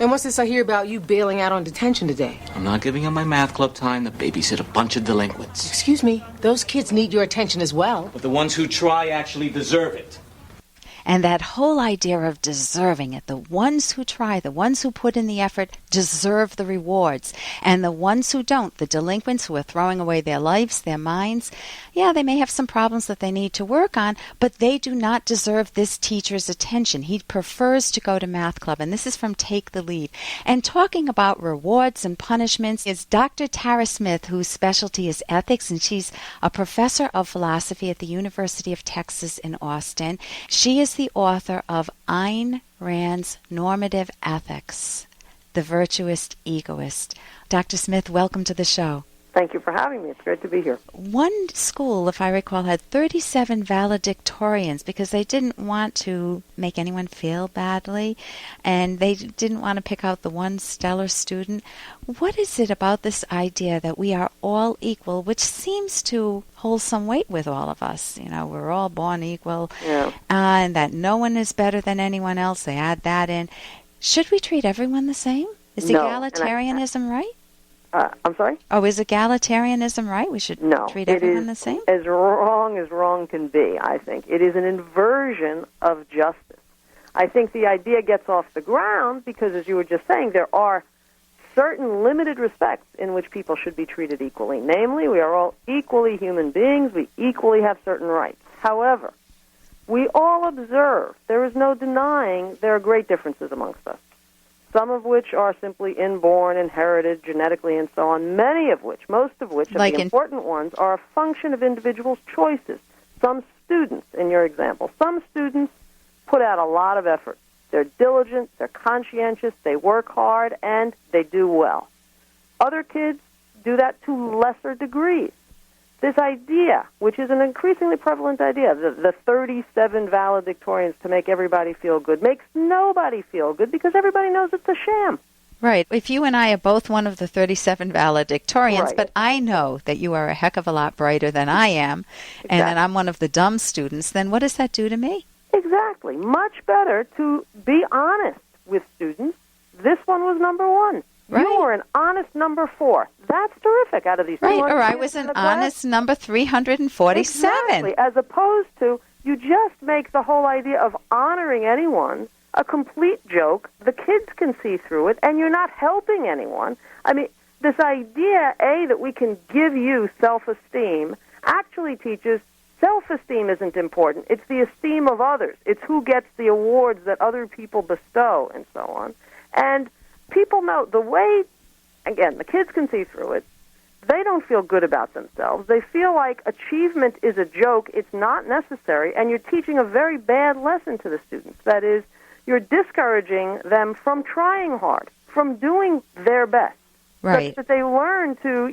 And what's this I hear about you bailing out on detention today? I'm not giving up my math club time to babysit a bunch of delinquents. Excuse me, those kids need your attention as well. But the ones who try actually deserve it. And that whole idea of deserving it, the ones who try, the ones who put in the effort, deserve the rewards. And the ones who don't, the delinquents who are throwing away their lives, their minds, yeah, they may have some problems that they need to work on, but they do not deserve this teacher's attention. He prefers to go to math club. And this is from Take the Lead. And talking about rewards and punishments is Dr. Tara Smith, whose specialty is ethics, and she's a professor of philosophy at the University of Texas in Austin. She is the author of Ayn Rand's Normative Ethics, The Virtuous Egoist. Dr. Smith, welcome to the show. Thank you for having me. It's great to be here. One school, if I recall, had 37 valedictorians because they didn't want to make anyone feel badly, and they didn't want to pick out the one stellar student. What is it about this idea that we are all equal, which seems to hold some weight with all of us? You know, we're all born equal, and that no one is better than anyone else. They add that in. Should we treat everyone the same? Is egalitarianism right? I'm sorry? Oh, is egalitarianism right? We should treat everyone the same? As wrong can be, I think. It is an inversion of justice. I think the idea gets off the ground because, as you were just saying, there are certain limited respects in which people should be treated equally. Namely, we are all equally human beings. We equally have certain rights. However, we all observe, there is no denying there are great differences amongst us. Some of which are simply inborn, inherited, genetically, and so on. Many of which, most of which, the important ones, are a function of individuals' choices. Some students, in your example, some students put out a lot of effort. They're diligent, they're conscientious, they work hard, and they do well. Other kids do that to lesser degrees. This idea, which is an increasingly prevalent idea, the 37 valedictorians to make everybody feel good, makes nobody feel good because everybody knows it's a sham. Right. If you and I are both one of the 37 valedictorians, right, but I know that you are a heck of a lot brighter than I am, and that I'm one of the dumb students, then what does that do to me? Exactly. Much better to be honest with students. This one was number one. Right. You were an honest number 4. That's terrific out of these 200 Right, or I was an honest number 347. Exactly, as opposed to you just make the whole idea of honoring anyone a complete joke. The kids can see through it, and you're not helping anyone. I mean, this idea, that we can give you self-esteem actually teaches self-esteem isn't important. It's the esteem of others. It's who gets the awards that other people bestow and so on. And people know the way, again, the kids can see through it. They don't feel good about themselves. They feel like achievement is a joke. It's not necessary, and you're teaching a very bad lesson to the students. That is, you're discouraging them from trying hard, from doing their best. Right. Such that they learn to,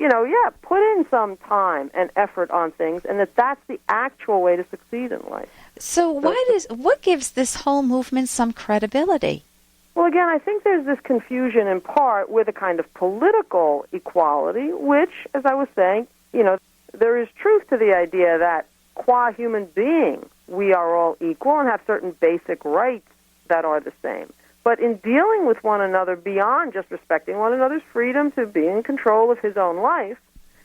put in some time and effort on things, and that's the actual way to succeed in life. So what gives this whole movement some credibility? Well, again, I think there's this confusion in part with a kind of political equality, which, as I was saying, there is truth to the idea that qua human being, we are all equal and have certain basic rights that are the same. But in dealing with one another beyond just respecting one another's freedom to be in control of his own life,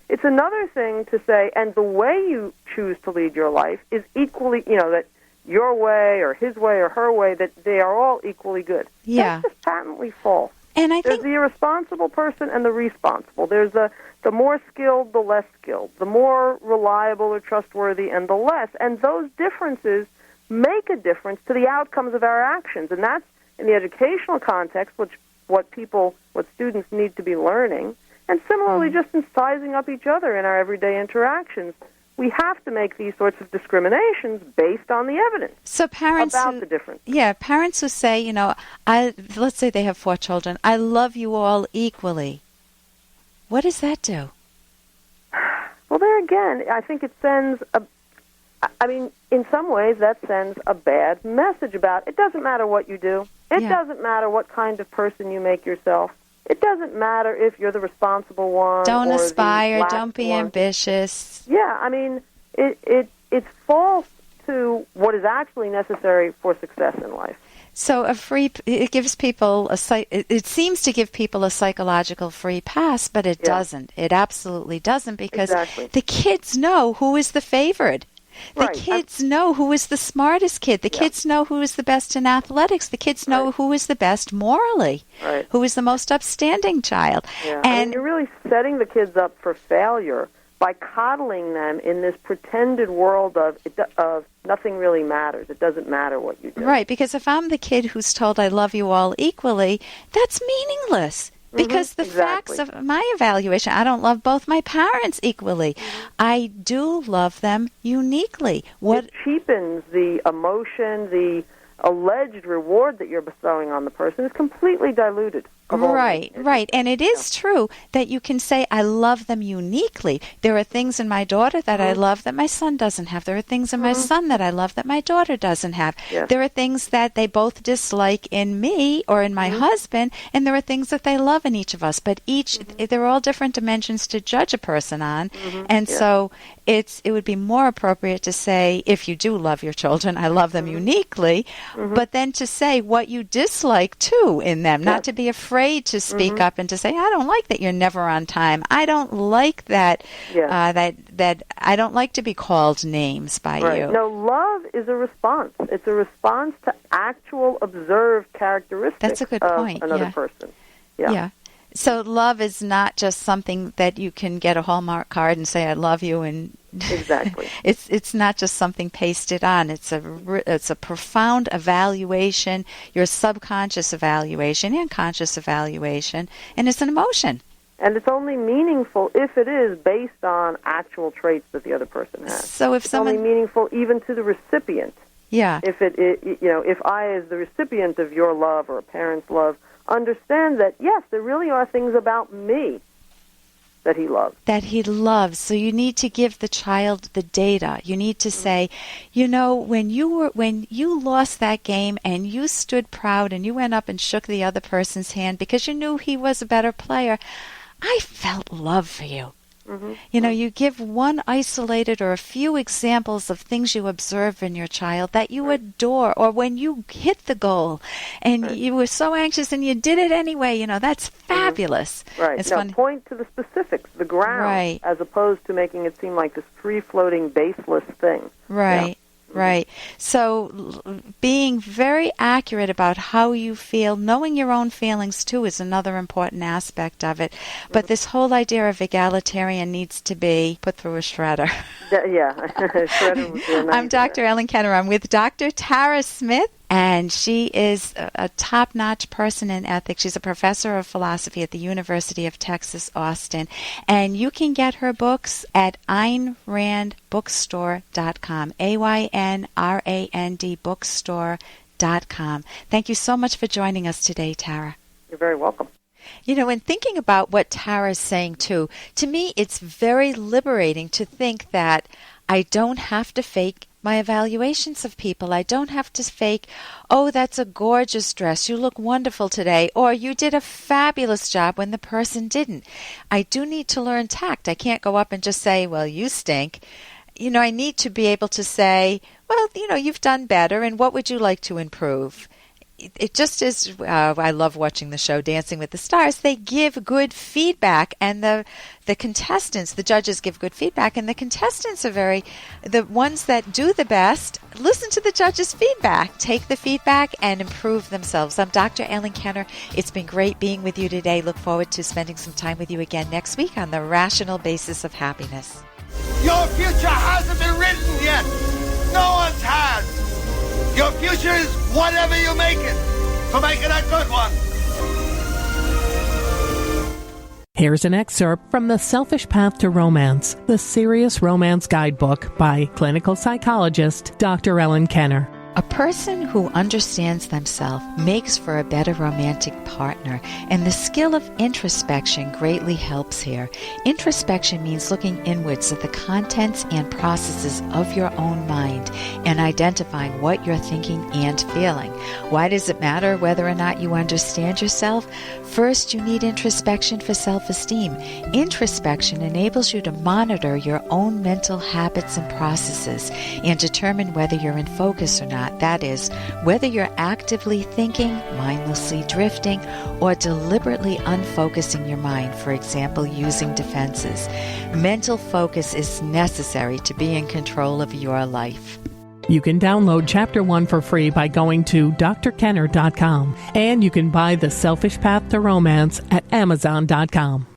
it's another thing to say, and the way you choose to lead your life is equally, that your way or his way or her way, that they are all equally good. Yeah. That's just patently false. And I There's think the irresponsible person and the responsible. There's the more skilled, the less skilled, the more reliable or trustworthy and the less. And those differences make a difference to the outcomes of our actions. And that's, in the educational context, what students need to be learning. And similarly, just in sizing up each other in our everyday interactions, we have to make these sorts of discriminations based on the evidence. So parents about the difference. Yeah, parents who say, let's say they have 4 children, I love you all equally. What does that do? Well, there again, I think it sends in some ways that sends a bad message about it doesn't matter what you do. It doesn't matter what kind of person you make yourself. It doesn't matter if you're the responsible one. Don't or aspire. the Don't be one. ambitious. Yeah, it's false to what is actually necessary for success in life. So it gives people it seems to give people a psychological free pass, but it doesn't. It absolutely doesn't, because the kids know who is the favorite. The kids know who is the smartest kid. The kids know who is the best in athletics. The kids know who is the best morally, who is the most upstanding child. Yeah. And you're really setting the kids up for failure by coddling them in this pretended world of nothing really matters. It doesn't matter what you do. Right, because if I'm the kid who's told I love you all equally, that's meaningless. Because the facts of my evaluation, I don't love both my parents equally. I do love them uniquely. It cheapens the emotion, the alleged reward that you're bestowing on the person is completely diluted. Right. And it is true that you can say, I love them uniquely. There are things in my daughter that I love that my son doesn't have. There are things in my son that I love that my daughter doesn't have. Yes. There are things that they both dislike in me or in my husband, and there are things that they love in each of us. But they're all different dimensions to judge a person on. And so it would be more appropriate to say, if you do love your children, I love them uniquely, but then to say what you dislike too in them, not to be afraid to speak up and to say, I don't like that you're never on time. I don't like that that I don't like to be called names by you. No, love is a response. It's a response to actual observed characteristics That's a good point. of another person. Yeah. So love is not just something that you can get a Hallmark card and say I love you, and exactly. It's not just something pasted on. It's a profound evaluation, your subconscious evaluation and conscious evaluation, and it's an emotion. And it's only meaningful if it is based on actual traits that the other person has. So if it's only meaningful even to the recipient. Yeah. If if I, as the recipient of your love or a parent's love, understand that, yes, there really are things about me that he loves. That he loves. So you need to give the child the data. You need to say, when you lost that game and you stood proud and you went up and shook the other person's hand because you knew he was a better player, I felt love for you. You give one isolated or a few examples of things you observe in your child that you adore, or when you hit the goal and you were so anxious and you did it anyway, that's fabulous. Right. It's now, funny. Point to the specifics, the ground, as opposed to making it seem like this free-floating, baseless thing. Right. Yeah. Right. So being very accurate about how you feel, knowing your own feelings too is another important aspect of it. But this whole idea of egalitarian needs to be put through a shredder. Shredder would be a nice I'm Dr. Ellen Kenner. I'm with Dr. Tara Smith, and she is a top-notch person in ethics. She's a professor of philosophy at the University of Texas, Austin. And you can get her books at AynRandBookstore.com, AYNRAND bookstore.com. Thank you so much for joining us today, Tara. You're very welcome. In thinking about what Tara is saying, too, to me it's very liberating to think that I don't have to fake my evaluations of people. I don't have to fake, oh, that's a gorgeous dress. You look wonderful today. Or you did a fabulous job when the person didn't. I do need to learn tact. I can't go up and just say, well, you stink. I need to be able to say, well, you've done better, and what would you like to improve? It just is, I love watching the show Dancing with the Stars. They give good feedback, and the contestants, the judges give good feedback, and the contestants are the ones that do the best, listen to the judges' feedback, take the feedback, and improve themselves. I'm Dr. Ellen Kenner. It's been great being with you today. Look forward to spending some time with you again next week on The Rational Basis of Happiness. Your future hasn't been written yet. No one's has. Your future is whatever you make it. So make it a good one. Here's an excerpt from The Selfish Path to Romance, the Serious Romance Guidebook by clinical psychologist Dr. Ellen Kenner. A person who understands themselves makes for a better romantic partner, and the skill of introspection greatly helps here. Introspection means looking inwards at the contents and processes of your own mind and identifying what you're thinking and feeling. Why does it matter whether or not you understand yourself? First, you need introspection for self-esteem. Introspection enables you to monitor your own mental habits and processes and determine whether you're in focus or not. not. That is, whether you're actively thinking, mindlessly drifting, or deliberately unfocusing your mind, for example, using defenses. Mental focus is necessary to be in control of your life. You can download Chapter 1 for free by going to drkenner.com, and you can buy The Selfish Path to Romance at Amazon.com.